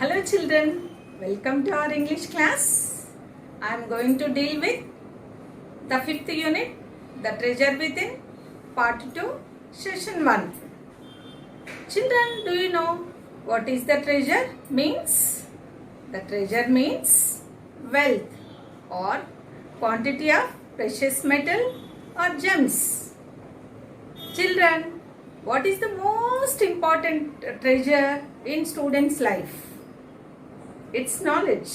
Hello children, welcome to our English class. I am going to deal with the fifth unit, The Treasure Within, Part 2, Session 1. Children, do you know what is the treasure means? The treasure means wealth or quantity of precious metal or gems. Children, what is the most important treasure in students' life? It's knowledge.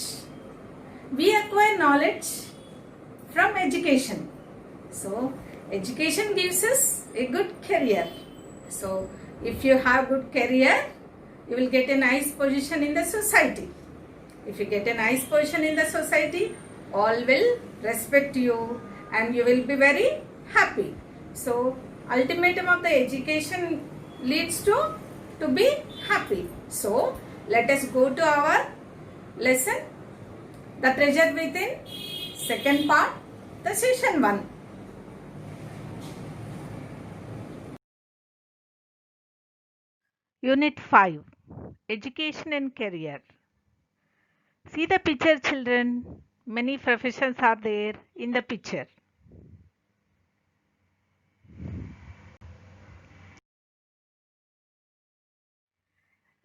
We acquire knowledge from education. So, education gives us a good career. So, if you have good career, you will get a nice position in the society. If you get a nice position in the society, all will respect you and you will be very happy. So, ultimatum of the education leads to be happy. So, let us go to our lesson, The Treasure Within, second part, the session 1. Unit 5, Education and Career. See the picture, children. Many professions are there in the picture.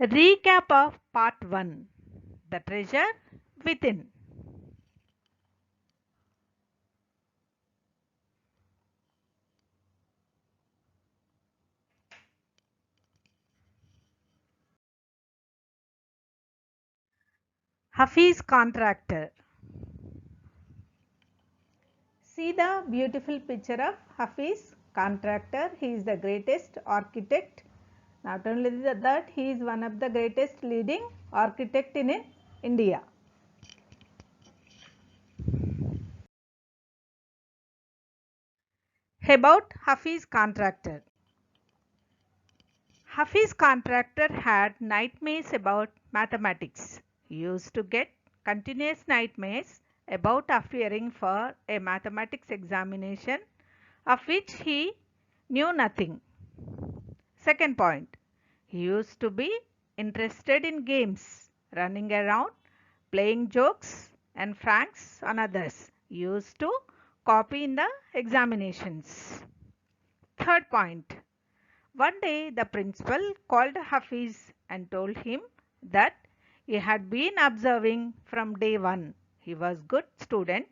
Recap of Part 1, The Treasure Within. Hafiz Contractor. See the beautiful picture of Hafiz Contractor. He is the greatest architect. Not only that, he is one of the greatest leading architect in India. About Hafiz Contractor. Hafiz Contractor had nightmares about mathematics. He used to get continuous nightmares about appearing for a mathematics examination of which he knew nothing. Second point, he used to be interested in games, running around, playing jokes and pranks on others. He used to copy in the examinations. Third point, one day the principal called Hafiz and told him that he had been observing from day one. He was good student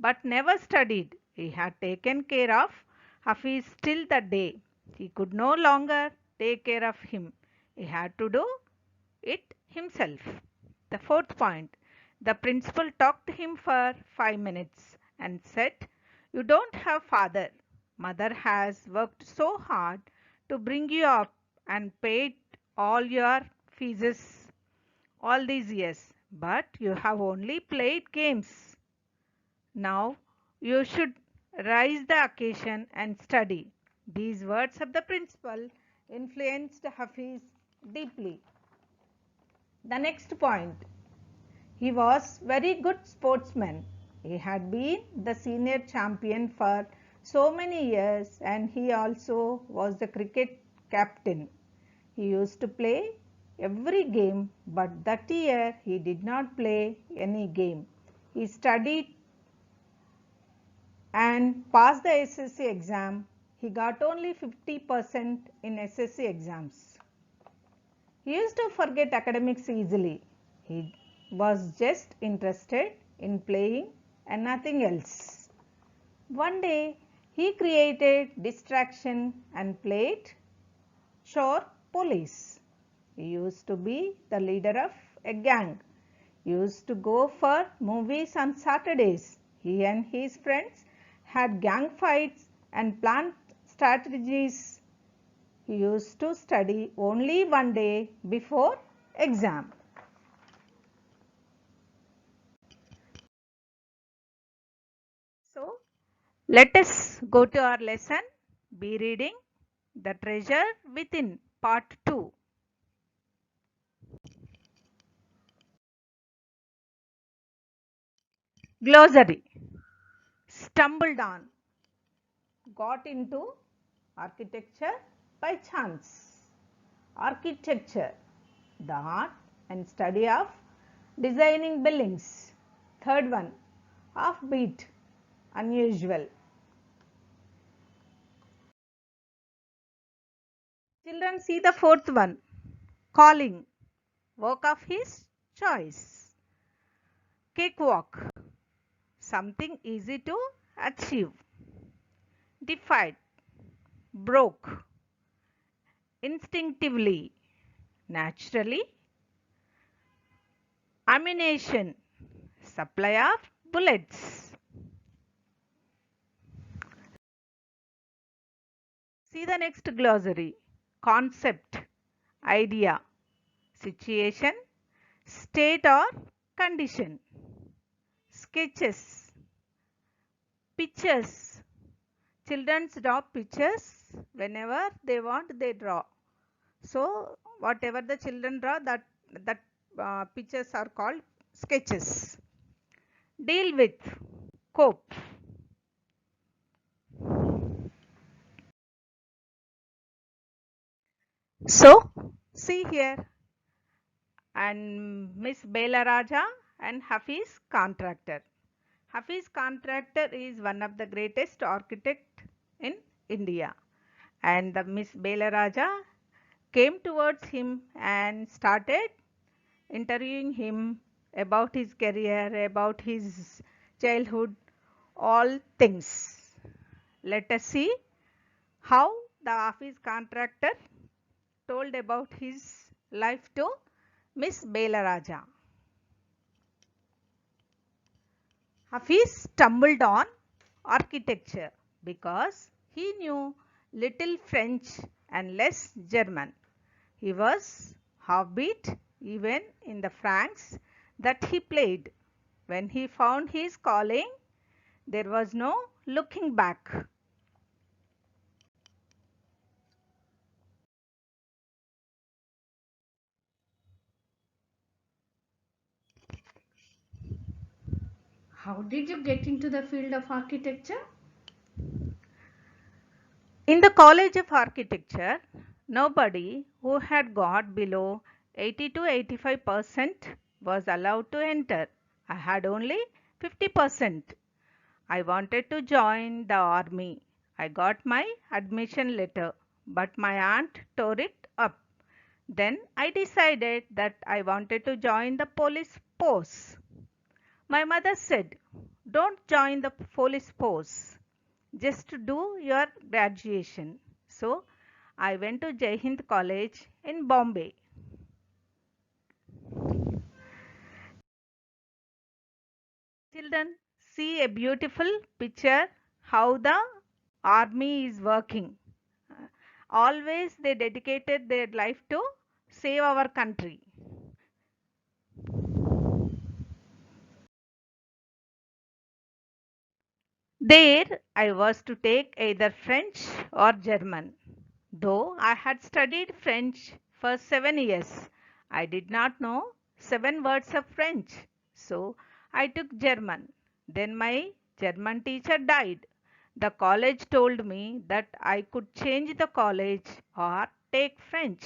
but never studied. He had taken care of Hafiz till the day. He could no longer take care of him. He had to do it himself. The fourth point, the principal talked to him for 5 minutes and said, "You don't have father. Mother has worked so hard to bring you up and paid all your fees all these years, but you have only played games. Now you should rise the occasion and study." These words of the principal influenced Hafiz deeply. The next point, he was very good sportsman. He had been the senior champion for so many years and he also was the cricket captain. He used to play every game, but that year he did not play any game. He studied and passed the SSC exam. He got only 50% in SSC exams. He used to forget academics easily. He was just interested in playing and nothing else. One day he created distraction and played chore police. He used to be the leader of a gang. He used to go for movies on Saturdays. He and his friends had gang fights and planned strategies. He used to study only one day before exam. So, let us go to our lesson. Be reading The Treasure Within, Part 2. Glossary. Stumbled on. Got into architecture by chance. Architecture, the art and study of designing buildings. Third one, offbeat, unusual. Children, see the fourth one, calling, work of his choice. Cakewalk, something easy to achieve. Defied, broke, instinctively, naturally. Ammunition, supply of bullets. See the next glossary. Concept, idea, situation, state or condition. Sketches, pictures. Children draw pictures whenever they want, they draw. So whatever the children draw, that pictures are called sketches. Deal with, cope. So see here, and Miss Bela Raja and Hafiz Contractor. Hafiz Contractor is one of the greatest architect in India, and the Miss Bela Raja came towards him and started interviewing him about his career, about his childhood, all things. Let us see how the Hafiz Contractor told about his life to Miss Bela Raja. Hafiz stumbled on architecture because he knew little French and less German. He was half-beat even in the francs that he played. When he found his calling, there was no looking back. How did you get into the field of architecture? In the College of Architecture, nobody who had got below 80 to 85% was allowed to enter. I had only 50%. I wanted to join the army. I got my admission letter, but my aunt tore it up. Then I decided that I wanted to join the police force. My mother said, "Don't join the police force, just do your graduation." So I went to Jai Hind College in Bombay. Children, see a beautiful picture how the army is working. Always they dedicated their life to save our country. There I was to take either French or German. Though I had studied French for 7 years, I did not know 7 words of French. So I took German. Then my German teacher died. The college told me that I could change the college or take French.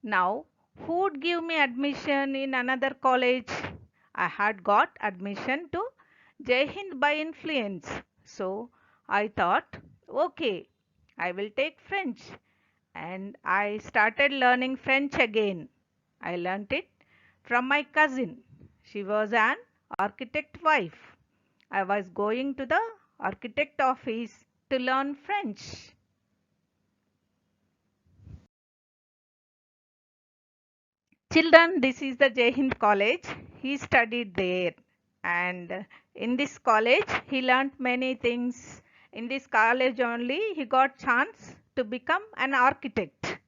Now, who would give me admission in another college? I had got admission to Jai Hind by influence. So I thought, okay, I will take French. And I started learning French again. I learnt it from my cousin. She was an architect wife. I was going to the architect office to learn French. Children, this is the Jai Hind College. He studied there, and in this college he learnt many things. In this college only he got chance to become an architect.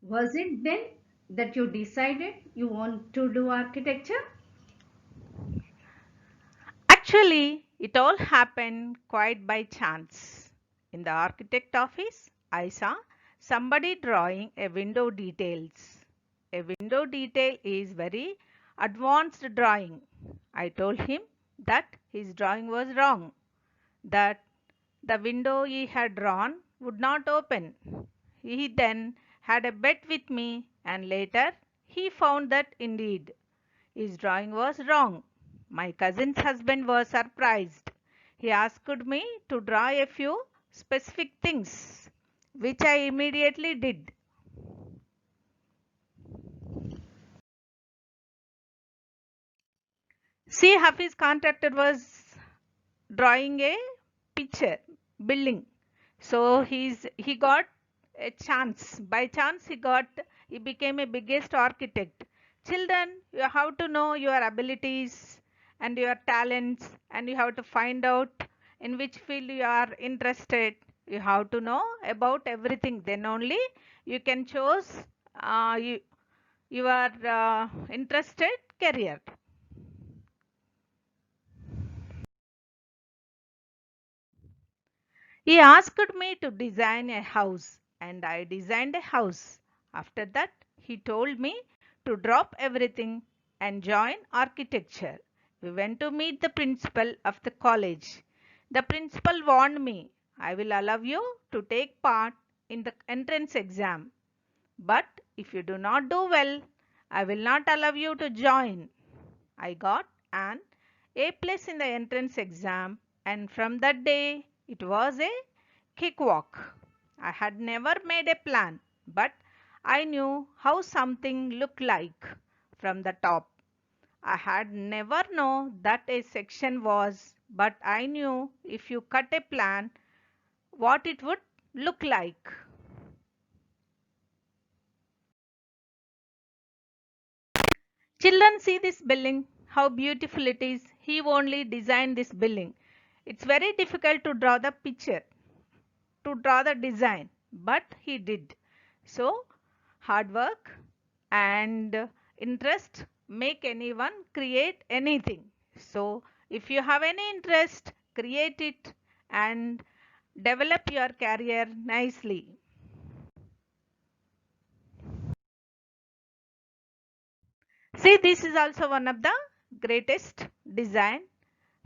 Was it then that you decided you want to do architecture? Actually, it all happened quite by chance. In the architect office, I saw somebody drawing a window details. A window detail is very advanced drawing. I told him that his drawing was wrong, that the window he had drawn would not open. He then had a bet with me, and later he found that indeed his drawing was wrong. My cousin's husband was surprised. He asked me to draw a few specific things, which I immediately did. See, Hafiz contractor was drawing a picture, building. So he got a chance. By chance he became a biggest architect. Children, you have to know your abilities and your talents, and you have to find out in which field you are interested. You have to know about everything. Then only you can choose your interested career. He asked me to design a house, and I designed a house. After that, he told me to drop everything and join architecture. We went to meet the principal of the college. The principal warned me, I will allow you to take part in the entrance exam, but if you do not do well, I will not allow you to join. I got an A plus in the entrance exam, and from that day it was a cakewalk. I had never made a plan, but I knew how something looked like from the top. I had never known that a section was, but I knew if you cut a plan, what it would look like. Children, see this building, how beautiful it is. He only designed this building. It's very difficult to draw the picture, to draw the design, but he did. So, hard work and interest make anyone create anything. So, if you have any interest, create it and develop your career nicely. See, this is also one of the greatest design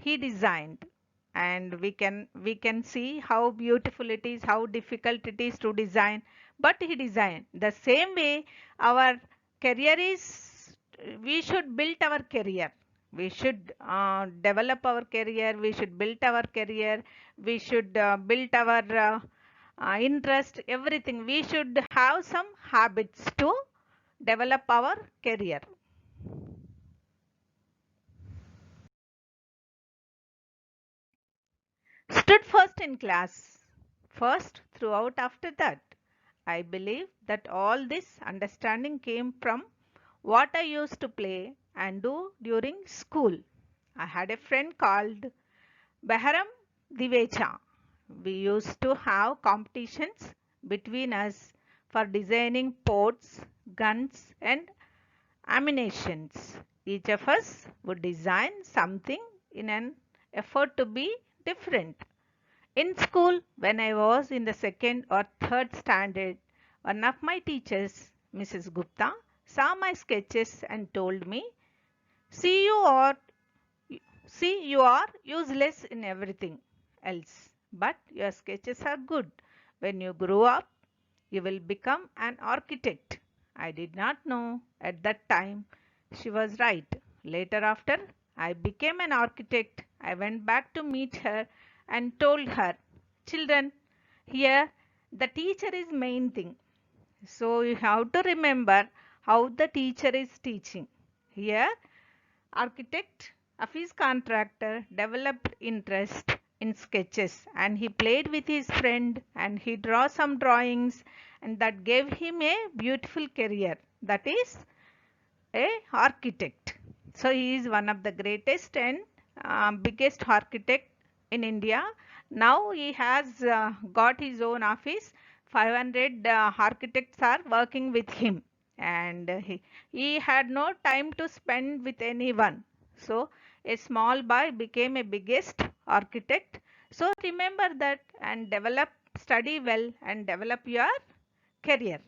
he designed, and we can see how beautiful it is, how difficult it is to design, but he designed. The same way our career is, we should build our career, we should develop our career, we should build our career, we should build our interest, everything. We should have some habits to develop our career. Stood first in class, first throughout after that. I believe that all this understanding came from what I used to play and do during school. I had a friend called Baharam Divecha. We used to have competitions between us for designing ports, guns, and ammunitions. Each of us would design something in an effort to be different. In school, when I was in the second or third standard, one of my teachers, Mrs. Gupta, saw my sketches and told me, See you are See you are useless in everything else, but your sketches are good. When you grow up, you will become an architect. I did not know at that time she was right. Later, after I became an architect, I went back to meet her and told her, Children, here the teacher is main thing. So you have to remember how the teacher is teaching. Here, architect Hafiz contractor developed interest in sketches, and he played with his friend and he draw some drawings, and that gave him a beautiful career, that is a architect. So he is one of the greatest and biggest architect in India. Now he has got his own office. 500 architects are working with him, and he had no time to spend with anyone. So a small boy became a biggest architect. So remember that and develop, study well and develop your career.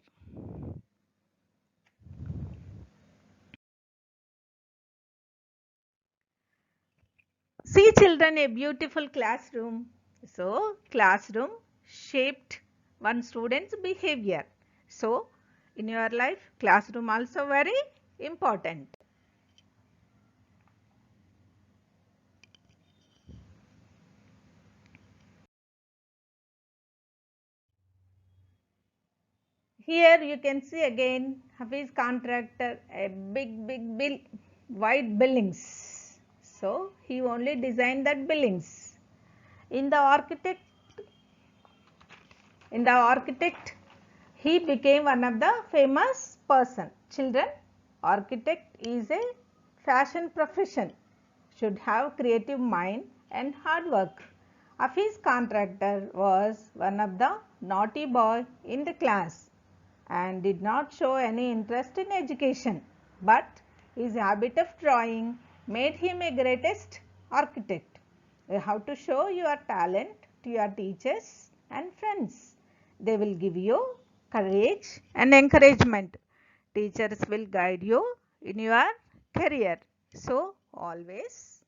See children, a beautiful classroom. So classroom shaped one student's behavior. So, in your life, classroom also very important. Here you can see again Hafiz contractor a big wide buildings. So he only designed that buildings. In the architect he became one of the famous person. Children, architect is a fashion profession, should have creative mind and hard work. Hafiz contractor was one of the naughty boy in the class and did not show any interest in education, but his habit of drawing made him a greatest architect. You have to show your talent to your teachers and friends. They will give you courage and encouragement. Teachers will guide you in your career. So, always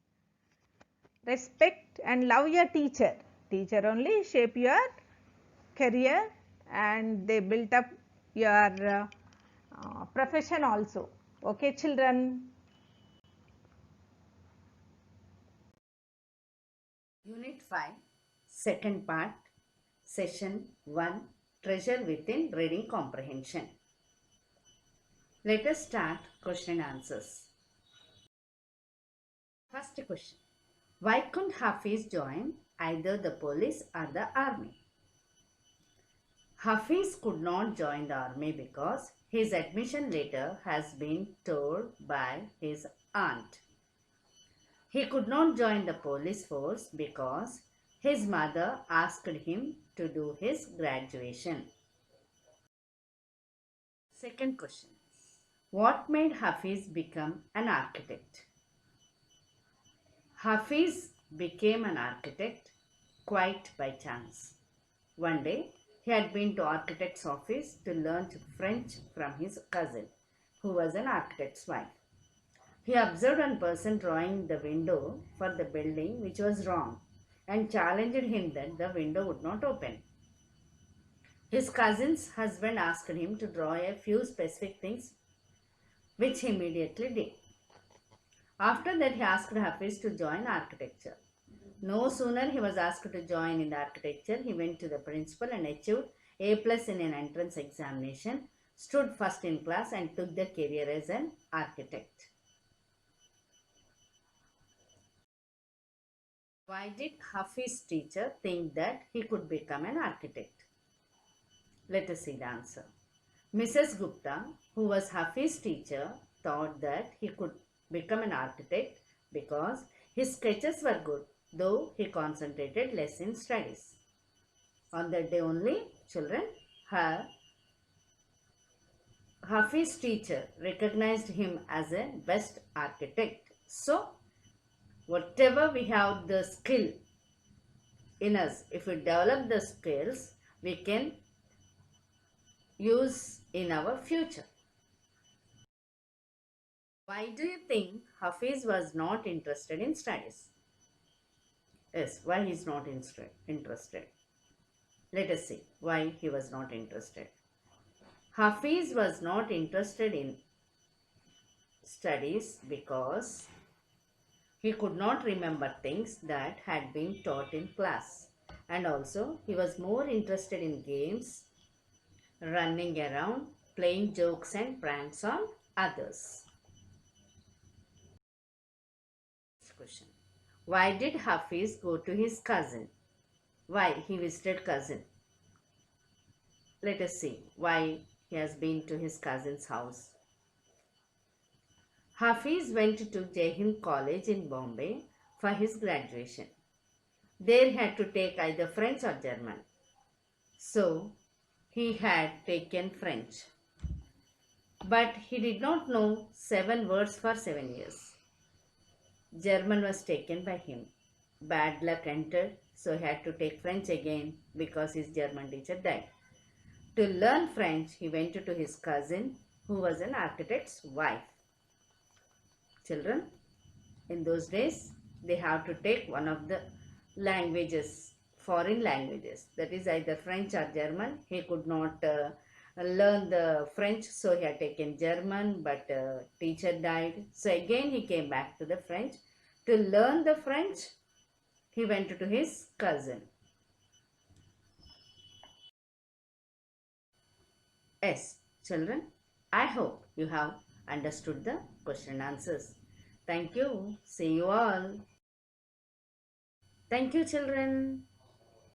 respect and love your teacher. Teacher only shape your career and they built up your profession also. Okay, children. Unit 5, second part, Session 1, Treasure Within Reading Comprehension. Let us start question and answers. First question. Why couldn't Hafiz join either the police or the army? Hafiz could not join the army because his admission letter has been torn by his aunt. He could not join the police force because his mother asked him to do his graduation. Second question. What made Hafiz become an architect? Hafiz became an architect quite by chance. One day, he had been to architect's office to learn French from his cousin, who was an architect's wife. He observed one person drawing the window for the building which was wrong and challenged him that the window would not open. His cousin's husband asked him to draw a few specific things, which he immediately did. After that, he asked Hafiz to join architecture. No sooner he was asked to join in the architecture, he went to the principal and achieved A+ in an entrance examination, stood first in class and took the career as an architect. Why did Hafiz's teacher think that he could become an architect? Let us see the answer. Mrs. Gupta, who was Hafiz's teacher, thought that he could become an architect because his sketches were good, though he concentrated less in studies. On that day only, children, Hafiz's teacher recognized him as a best architect. So, whatever we have the skill in us, if we develop the skills, we can use in our future. Why do you think Hafiz was not interested in studies? Yes, why he is not interested? Let us see why he was not interested. Hafiz was not interested in studies because he could not remember things that had been taught in class, and also he was more interested in games, running around, playing jokes and pranks on others. Next question. Why did Hafiz go to his cousin? Why he visited cousin? Let us see why he has been to his cousin's house. Hafiz went to Jai Hind College in Bombay for his graduation. There he had to take either French or German. So, he had taken French. But he did not know 7 words for 7 years. German was taken by him. Bad luck entered, so he had to take French again because his German teacher died. To learn French, he went to his cousin who was an architect's wife. Children, in those days, they have to take one of the languages foreign languages, that is either French or German. He could not learn the French, so he had taken German, but teacher died. So again he came back to the French. To learn the French, he went to his cousin. Yes, children, I hope you have understood the question and answers. Thank you. See you all. Thank you, children.